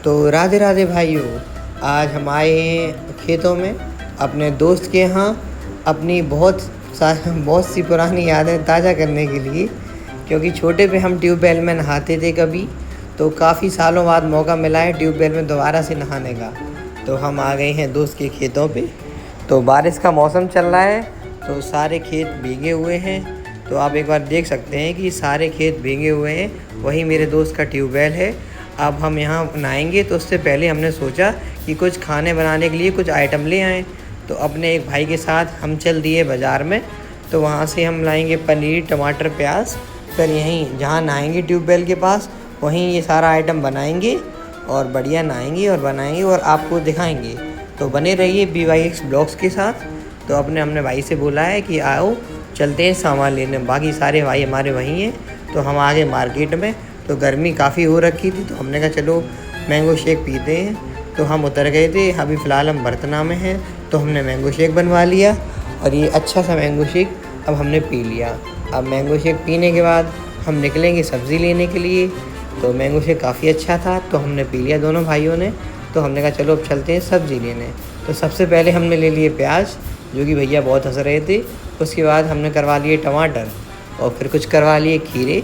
तो राधे राधे भाइयों, आज हम आए हैं खेतों में अपने दोस्त के यहाँ अपनी बहुत सी पुरानी यादें ताज़ा करने के लिए। क्योंकि छोटे पे हम ट्यूबवेल में नहाते थे कभी, तो काफ़ी सालों बाद मौका मिला है ट्यूबवेल में दोबारा से नहाने का। तो हम आ गए हैं दोस्त के खेतों पे। तो बारिश का मौसम चल रहा है, तो सारे खेत भीगे हुए हैं। तो आप एक बार देख सकते हैं कि सारे खेत भीगे हुए हैं। वही मेरे दोस्त का ट्यूबवेल है। अब हम यहाँ नहाएंगे, तो उससे पहले हमने सोचा कि कुछ खाने बनाने के लिए कुछ आइटम ले आएँ। तो अपने एक भाई के साथ हम चल दिए बाज़ार में। तो वहाँ से हम लाएंगे पनीर, टमाटर, प्याज। फिर यहीं जहाँ नहाएंगे ट्यूबवेल के पास, वहीं ये सारा आइटम बनाएंगे और बढ़िया नहाएंगे और बनाएंगे और आपको दिखाएंगे। तो बने रहिए BYX ब्लॉग्स के साथ। तो हमने भाई से बोला है कि आओ चलते हैं सामान लेने। बाकी सारे भाई हमारे वहीं हैं। तो हम आ गए मार्केट में। तो गर्मी काफ़ी हो रखी थी, तो हमने कहा चलो मैंगो शेक पीते हैं। तो हम उतर गए थे। अभी फ़िलहाल हम बर्तना में हैं, तो हमने मैंगो शेक बनवा लिया और ये अच्छा सा मैंगो शेक अब हमने पी लिया। अब मैंगो शेक पीने के बाद हम निकलेंगे सब्ज़ी लेने के लिए। तो मैंगो शेक काफ़ी अच्छा था, तो हमने पी लिया दोनों भाइयों ने। तो हमने कहा चलो अब चलते हैं सब्ज़ी लेने। तो सबसे पहले हमने ले लिए प्याज, जो कि भैया बहुत हंस रहे थे। उसके बाद हमने करवा लिए टमाटर और फिर कुछ करवा लिए खीरे।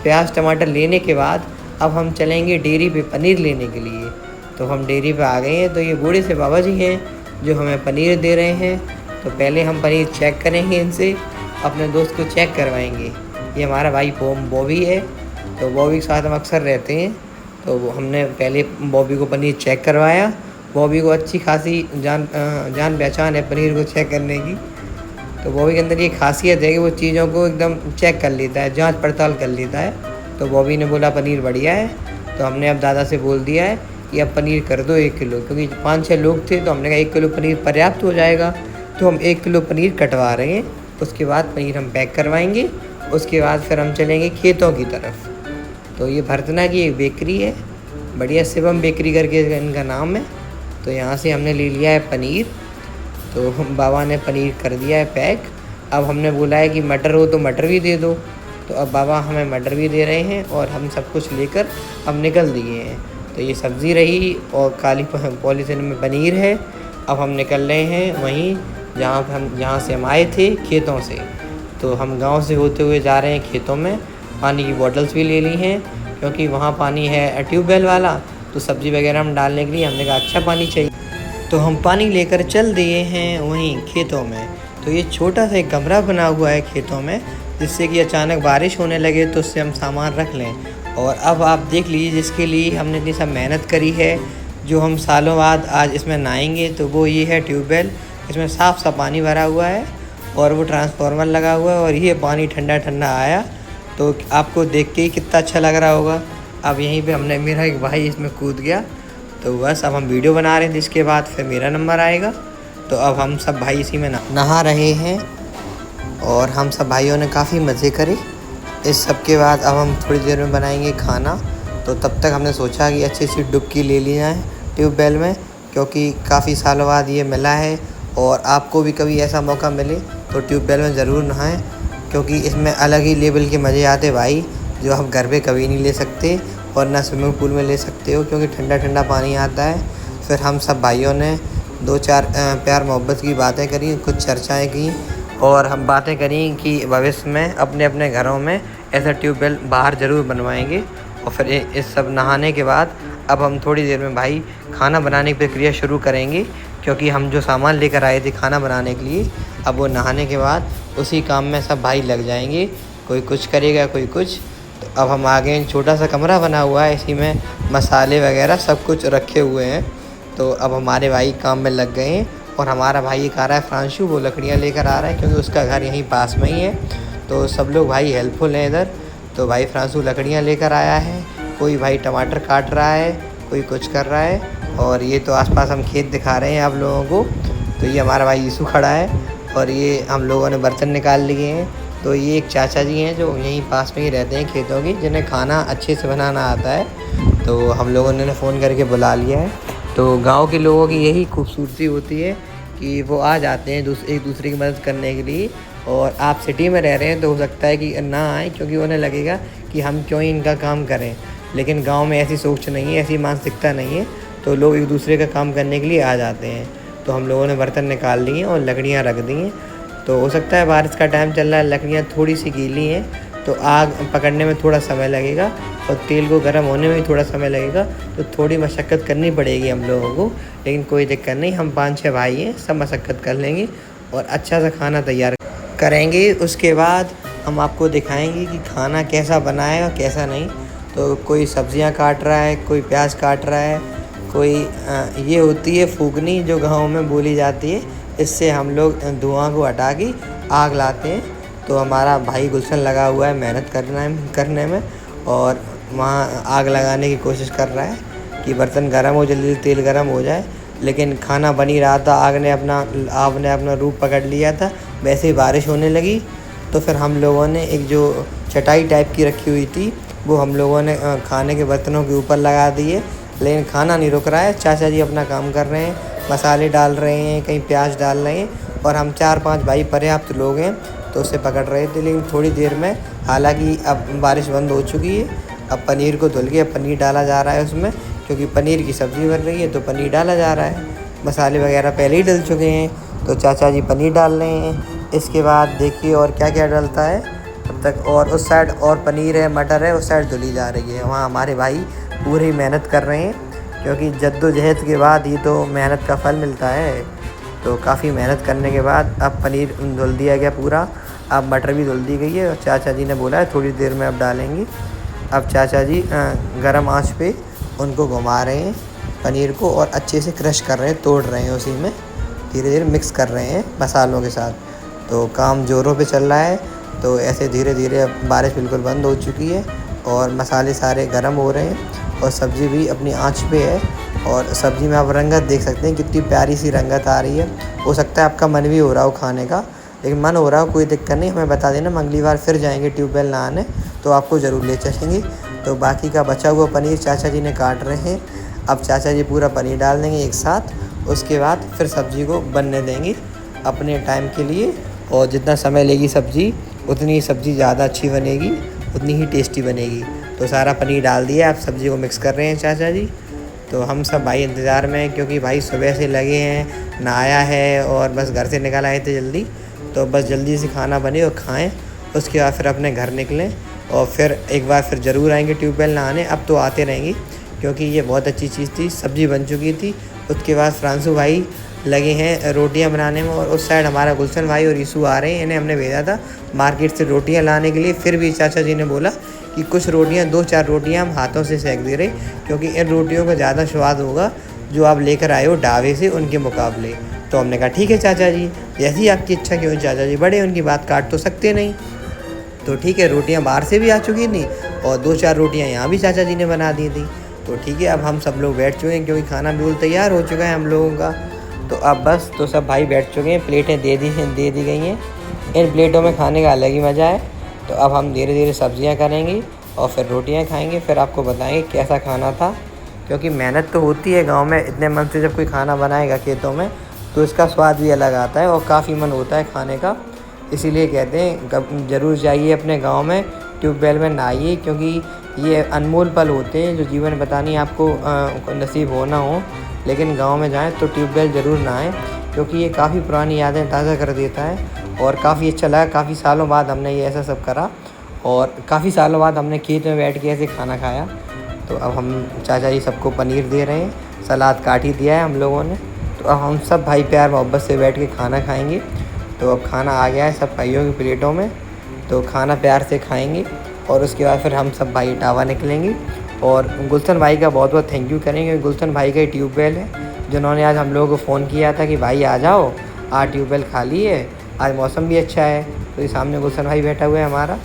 प्याज टमाटर लेने के बाद अब हम चलेंगे डेयरी पे पनीर लेने के लिए। तो हम डेयरी पे आ गए हैं। तो ये बूढ़े से बाबा जी हैं जो हमें पनीर दे रहे हैं। तो पहले हम पनीर चेक करेंगे इनसे, अपने दोस्त को चेक करवाएंगे। ये हमारा भाई बॉबी है, तो बॉबी के साथ हम अक्सर रहते हैं। तो हमने पहले बॉबी को पनीर चेक करवाया। बॉबी को अच्छी खासी जान पहचान है पनीर को चेक करने की। तो बॉबी के अंदर ये खासियत है कि वो चीज़ों को एकदम चेक कर लेता है, जांच पड़ताल कर लेता है। तो बॉबी ने बोला पनीर बढ़िया है। तो हमने अब दादा से बोल दिया है कि अब पनीर कर दो 1 किलो, क्योंकि 5-6 लोग थे। तो हमने कहा 1 किलो पनीर पर्याप्त हो जाएगा। तो हम 1 किलो पनीर कटवा रहे हैं। उसके बाद पनीर हम पैक करवाएंगे। उसके बाद फिर हम चलेंगे खेतों की तरफ। तो ये भरतना की एक बेकरी है, बढ़िया शिवम बेकरी करके इनका नाम है। तो यहाँ से हमने ले लिया है पनीर। तो हम बाबा ने पनीर कर दिया है पैक। अब हमने बोला है कि मटर हो तो मटर भी दे दो। तो अब बाबा हमें मटर भी दे रहे हैं और हम सब कुछ लेकर अब निकल दिए हैं। तो ये सब्ज़ी रही और काली पॉलीथिन में पनीर है। अब हम निकल रहे हैं वहीं जहाँ से हम आए थे, खेतों से। तो हम गांव से होते हुए जा रहे हैं खेतों में। पानी की बॉटल्स भी ले ली हैं, क्योंकि वहाँ पानी है ट्यूबवेल वाला। तो सब्ज़ी वगैरह हम डालने के लिए हमने कहा अच्छा पानी चाहिए। तो हम पानी लेकर चल दिए हैं वहीं खेतों में। तो ये छोटा सा एक कमरा बना हुआ है खेतों में, जिससे कि अचानक बारिश होने लगे तो उससे हम सामान रख लें। और अब आप देख लीजिए, जिसके लिए हमने इतनी सब मेहनत करी है, जो हम सालों बाद आज इसमें नहाएंगे, तो वो ये है ट्यूबवेल। इसमें साफ़ सा पानी भरा हुआ है और वो ट्रांसफार्मर लगा हुआ है और ये पानी ठंडा ठंडा आया। तो आपको देख के ही कितना अच्छा लग रहा होगा। अब यहीं पे मेरा एक भाई इसमें कूद गया। तो बस अब हम वीडियो बना रहे हैं, जिसके बाद फिर मेरा नंबर आएगा। तो अब हम सब भाई इसी में नहा रहे हैं और हम सब भाइयों ने काफ़ी मज़े करे। इस सब के बाद अब हम थोड़ी देर में बनाएंगे खाना। तो तब तक हमने सोचा कि अच्छी सी डुबकी ले ली जाए ट्यूबवेल में, क्योंकि काफ़ी सालों बाद ये मिला है। और आपको भी कभी ऐसा मौका मिले तो ट्यूबवेल में ज़रूर नहाएं, क्योंकि इसमें अलग ही लेवल के मज़े आते भाई, जो हम घर पे कभी नहीं ले सकते और ना स्विमिंग पूल में ले सकते हो, क्योंकि ठंडा ठंडा पानी आता है। फिर हम सब भाइयों ने 2-4 प्यार मोहब्बत की बातें करी, कुछ चर्चाएं की और हम बातें करी कि भविष्य में अपने अपने घरों में ऐसा ट्यूबवेल बाहर ज़रूर बनवाएंगे। और फिर इस सब नहाने के बाद अब हम थोड़ी देर में भाई खाना बनाने की प्रक्रिया शुरू करेंगे, क्योंकि हम जो सामान लेकर आए थे खाना बनाने के लिए, अब वो नहाने के बाद उसी काम में सब भाई लग जाएंगे। कोई कुछ करेगा, कोई कुछ। तो अब हम आ गए, छोटा सा कमरा बना हुआ है, इसी में मसाले वगैरह सब कुछ रखे हुए हैं। तो अब हमारे भाई काम में लग गए हैं और हमारा भाई एक आ रहा है फ्रांशु, वो लकड़ियाँ लेकर आ रहा है, क्योंकि उसका घर यहीं पास में ही है। तो सब लोग भाई हेल्पफुल हैं इधर। तो भाई फ्रांशु लकड़ियाँ लेकर आया है, कोई भाई टमाटर काट रहा है, कोई कुछ कर रहा है। और ये तो आसपास हम खेत दिखा रहे हैं आप लोगों को। तो ये हमारा भाई यीशु खड़ा है और ये हम लोगों ने बर्तन निकाल लिए हैं। तो ये एक चाचा जी हैं जो यहीं पास में ही रहते हैं खेतों की, जिन्हें खाना अच्छे से बनाना आता है। तो हम लोगों ने फ़ोन करके बुला लिया है। तो गांव के लोगों की यही खूबसूरती होती है कि वो आ जाते हैं एक दूसरे की मदद करने के लिए। और आप सिटी में रह रहे हैं तो हो सकता है कि ना आए, क्योंकि उन्हें लगेगा कि हम क्यों ही इनका काम करें। लेकिन गांव में ऐसी सोच नहीं है, ऐसी मानसिकता नहीं है, तो लोग एक दूसरे का काम करने के लिए आ जाते हैं। तो हम लोगों ने बर्तन निकाल लिए और लकड़ियाँ रख दी हैं। तो हो सकता है बारिश का टाइम चल रहा है, लकड़ियाँ थोड़ी सी गीली हैं, तो आग पकड़ने में थोड़ा समय लगेगा और तेल को गर्म होने में भी थोड़ा समय लगेगा, तो थोड़ी मशक्क़त करनी पड़ेगी हम लोगों को। लेकिन कोई दिक्कत नहीं, हम 5-6 भाई हैं, सब मशक्क़त कर लेंगे और अच्छा सा खाना तैयार करेंगे। उसके बाद हम आपको दिखाएंगे कि खाना कैसा बना है और कैसा नहीं। तो कोई सब्जियां काट रहा है, कोई प्याज काट रहा है, कोई ये होती है फूकनी जो गाँव में बोली जाती है, इससे हम लोग धुआं को हटा के आग लाते हैं। तो हमारा भाई गुलशन लगा हुआ है मेहनत करने में और वहाँ आग लगाने की कोशिश कर रहा है कि बर्तन गर्म हो, जल्दी तेल गर्म हो जाए। लेकिन खाना बन ही रहा था, आग ने अपना रूप पकड़ लिया था। वैसे ही बारिश होने लगी, तो फिर हम लोगों ने एक जो चटाई टाइप की रखी हुई थी वो हम लोगों ने खाने के बर्तनों के ऊपर लगा दी है। लेकिन खाना नहीं रुक रहा है, चाचा जी अपना काम कर रहे हैं, मसाले डाल रहे हैं, कहीं प्याज डाल रहे हैं और हम 4-5 भाई पर्याप्त लोग हैं तो उसे पकड़ रहे थे। लेकिन थोड़ी देर में, हालांकि अब बारिश बंद हो चुकी है, अब पनीर को धुल के अब पनीर डाला जा रहा है उसमें, क्योंकि पनीर की सब्ज़ी बन रही है तो पनीर डाला जा रहा है। मसाले वगैरह पहले ही डल चुके हैं, तो चाचा जी पनीर डाल रहे हैं। इसके बाद देखिए और क्या क्या डलता है तब तक। और उस साइड और पनीर है, मटर है, उस साइड धुली जा रही है। वहाँ हमारे भाई पूरी मेहनत कर रहे हैं, क्योंकि जद्दोजहद के बाद ही तो मेहनत का फल मिलता है। तो काफ़ी मेहनत करने के बाद अब पनीर धुल दिया गया पूरा, अब मटर भी धुल दी गई है और चाचा जी ने बोला है थोड़ी देर में अब डालेंगे। अब चाचा जी गरम आंच पे उनको घुमा रहे हैं पनीर को और अच्छे से क्रश कर रहे हैं, तोड़ रहे हैं, उसी में धीरे धीरे मिक्स कर रहे हैं मसालों के साथ। तो काम ज़ोरों पे चल रहा है। तो ऐसे धीरे धीरे अब बारिश बिल्कुल बंद हो चुकी है और मसाले सारे गर्म हो रहे हैं और सब्ज़ी भी अपनी आंच पे है। और सब्ज़ी में आप रंगत देख सकते हैं, कितनी प्यारी सी रंगत आ रही है। हो सकता है आपका मन भी हो रहा हो खाने का, लेकिन मन हो रहा हो कोई दिक्कत नहीं, हमें बता देना, अगली बार फिर जाएंगे ट्यूबवेल नहाने तो आपको ज़रूर ले चलेंगे। तो बाकी का बचा हुआ पनीर चाचा जी ने काट रहे हैं। अब चाचा जी पूरा पनीर डाल देंगे एक साथ, उसके बाद फिर सब्ज़ी को बनने देंगे अपने टाइम के लिए। और जितना समय लेगी सब्ज़ी, उतनी सब्ज़ी ज़्यादा अच्छी बनेगी, उतनी ही टेस्टी बनेगी। तो सारा पनीर डाल दिया, अब सब्ज़ी को मिक्स कर रहे हैं चाचा जी। तो हम सब भाई इंतज़ार में हैं, क्योंकि भाई सुबह से लगे हैं, नहाया है और बस घर से निकल आए थे जल्दी, तो बस जल्दी से खाना बने और खाएं। उसके बाद फिर अपने घर निकलें और फिर एक बार फिर ज़रूर आएंगे ट्यूबवेल नहाने। अब तो आते रहेंगे, क्योंकि ये बहुत अच्छी चीज़ थी। सब्ज़ी बन चुकी थी, उसके बाद फ्रांसू भाई लगे हैं रोटियां बनाने में और उस साइड हमारा गुलशन भाई और ईसू आ रहे हैं। इन्हें हमने भेजा था मार्केट से रोटियां लाने के लिए, फिर भी चाचा जी ने बोला कि कुछ रोटियां, 2-4 रोटियां हम हाथों से सेक दे रहे, क्योंकि इन रोटियों का ज़्यादा स्वाद होगा जो आप लेकर आए हो ढाबे से, उनके मुकाबले। तो हमने कहा ठीक है चाचा जी, जैसी आपकी इच्छा। क्यों चाचा जी बड़े, उनकी बात काट तो सकते नहीं। तो ठीक है, रोटियां बाहर से भी आ चुकी थी और 2-4 रोटियां यहाँ भी चाचा जी ने बना दी थी। तो ठीक है, अब हम सब लोग बैठ चुके हैं, क्योंकि खाना बिल्कुल तैयार हो चुका है हम लोगों का। तो अब बस, तो सब भाई बैठ चुके हैं, प्लेटें दे दी गई हैं। इन प्लेटों में खाने का अलग ही मज़ा है। तो अब हम धीरे धीरे सब्जियां करेंगे और फिर रोटियां खाएंगे, फिर आपको बताएंगे कैसा खाना था। क्योंकि मेहनत तो होती है गांव में, इतने मन से जब कोई खाना बनाएगा खेतों में तो इसका स्वाद भी अलग आता है और काफ़ी मन होता है खाने का। इसीलिए कहते हैं ज़रूर जाइए अपने गाँव में, ट्यूबवेल में नहाइए, क्योंकि ये अनमोल पल होते हैं जो जीवन पता नहीं आपको नसीब हो ना हो, लेकिन गांव में जाएं तो ट्यूबवेल ज़रूर नहाएं, क्योंकि ये काफ़ी पुरानी यादें ताज़ा कर देता है। और काफ़ी अच्छा लगा, काफ़ी सालों बाद हमने ये ऐसा सब करा और काफ़ी सालों बाद हमने खेत में बैठ के ऐसे खाना खाया। तो अब हम चाचा जी सबको पनीर दे रहे हैं, सलाद काट ही दिया है हम लोगों ने। तो अब हम सब भाई प्यार मोहब्बत से बैठ के खाना खाएँगे। तो अब खाना आ गया है सब भाइयों की प्लेटों में, तो खाना प्यार से खाएँगे और उसके बाद फिर हम सब भाई इटावा निकलेंगे। और गुलशन भाई का बहुत बहुत थैंक यू करेंगे, गुलशन भाई का ही ट्यूबवेल है, जिन्होंने आज हम लोगों को फ़ोन किया था कि भाई आ जाओ, आज ट्यूबवेल खाली है, आज मौसम भी अच्छा है। तो ये सामने गुलशन भाई बैठा हुआ है हमारा।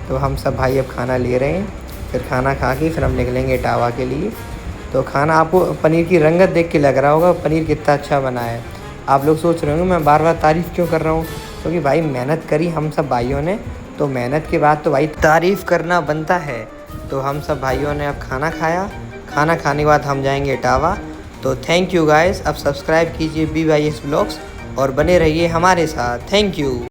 तो हम सब भाई अब खाना ले रहे हैं, फिर खाना खा के फिर हम निकलेंगे इटावा के लिए। तो खाना आपको पनीर की रंगत देख के लग रहा होगा पनीर कितना अच्छा बना है। आप लोग सोच रहे होंगे मैं बार बार तारीफ़ क्यों कर रहा हूँ, क्योंकि भाई मेहनत करी हम सब भाइयों ने, तो मेहनत के बाद तो भाई तारीफ़ करना बनता है। तो हम सब भाइयों ने अब खाना खाया, खाना खाने के बाद हम जाएंगे इटावा। तो थैंक यू गाइस, अब सब्सक्राइब कीजिए BYS व्लॉग्स और बने रहिए हमारे साथ। Thank you.